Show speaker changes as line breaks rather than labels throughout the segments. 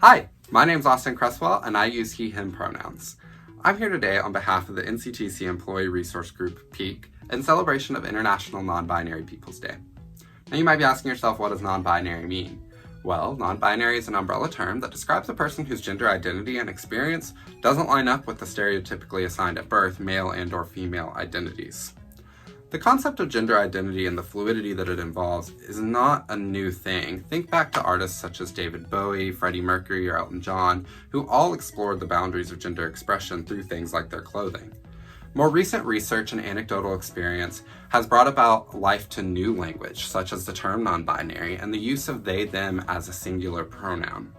Hi, my name's Austin Cresswell, and I use he, him pronouns. I'm here today on behalf of the NCTC Employee Resource Group, PEAK, in celebration of International Non-Binary Peoples Day. Now you might be asking yourself, what does non-binary mean? Well, non-binary is an umbrella term that describes a person whose gender identity and experience doesn't line up with the stereotypically assigned at birth male and/or female identities. The concept of gender identity and the fluidity that it involves is not a new thing. Think back to artists such as David Bowie, Freddie Mercury, or Elton John, who all explored the boundaries of gender expression through things like their clothing. More recent research and anecdotal experience has brought about life to new language, such as the term non-binary and the use of they, them as a singular pronoun.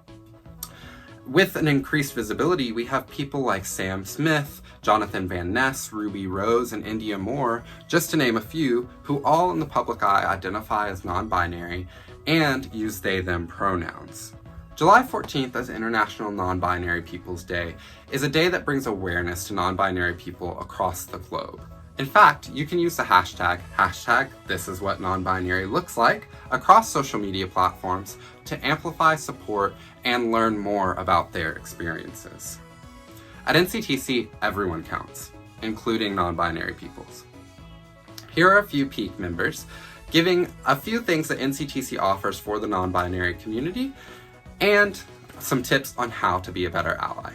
With an increased visibility, we have people like Sam Smith, Jonathan Van Ness, Ruby Rose, and India Moore, just to name a few, who all in the public eye identify as non-binary and use they, them pronouns. July 14th as International Non-Binary Peoples Day is a day that brings awareness to non-binary people across the globe. In fact, you can use the hashtag #ThisIsWhatNonBinary across social media platforms to amplify, support, and learn more about their experiences. At NCTC, everyone counts, including non-binary peoples. Here are a few PEAK members giving a few things that NCTC offers for the non-binary community and some tips on how to be a better ally.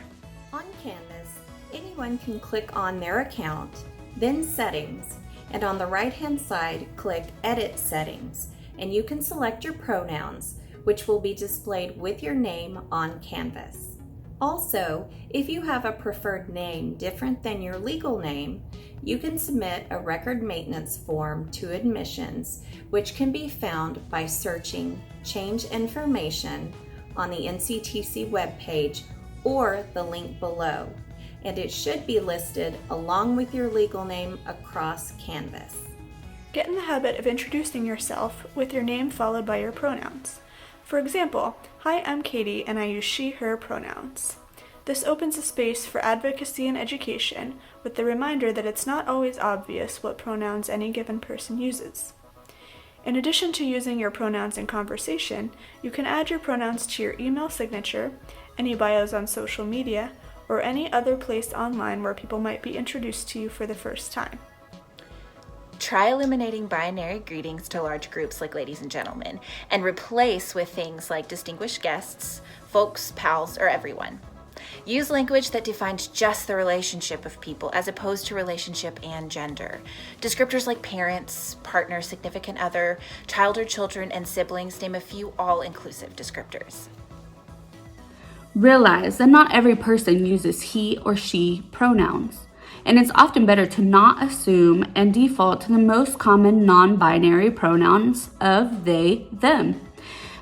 On Canvas, anyone can click on their account, then Settings, and on the right-hand side, click Edit Settings, and you can select your pronouns, which will be displayed with your name on Canvas. Also, if you have a preferred name different than your legal name, you can submit a record maintenance form to admissions, which can be found by searching Change Information on the NCTC webpage or the link below, and it should be listed along with your legal name across Canvas.
Get in the habit of introducing yourself with your name followed by your pronouns. For example, hi, I'm Katie and I use she, her pronouns. This opens a space for advocacy and education with the reminder that it's not always obvious what pronouns any given person uses. In addition to using your pronouns in conversation, you can add your pronouns to your email signature, any bios on social media, or any other place online where people might be introduced to you for the first time.
Try eliminating binary greetings to large groups like ladies and gentlemen, and replace with things like distinguished guests, folks, pals, or everyone. Use language that defines just the relationship of people as opposed to relationship and gender. Descriptors like parents, partner, significant other, child or children, and siblings name a few all-inclusive descriptors.
Realize that not every person uses he or she pronouns, and it's often better to not assume and default to the most common non-binary pronouns of they, them,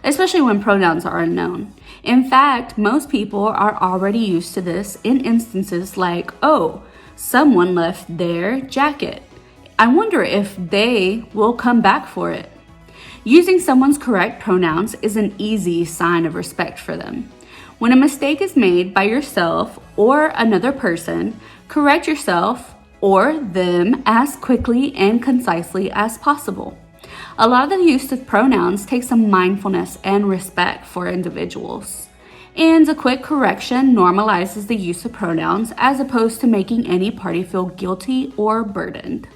especially when pronouns are unknown. In fact, most people are already used to this in instances like, oh, someone left their jacket. I wonder if they will come back for it. Using someone's correct pronouns is an easy sign of respect for them. When a mistake is made by yourself or another person, correct yourself or them as quickly and concisely as possible. A lot of the use of pronouns takes some mindfulness and respect for individuals. And a quick correction normalizes the use of pronouns as opposed to making any party feel guilty or burdened.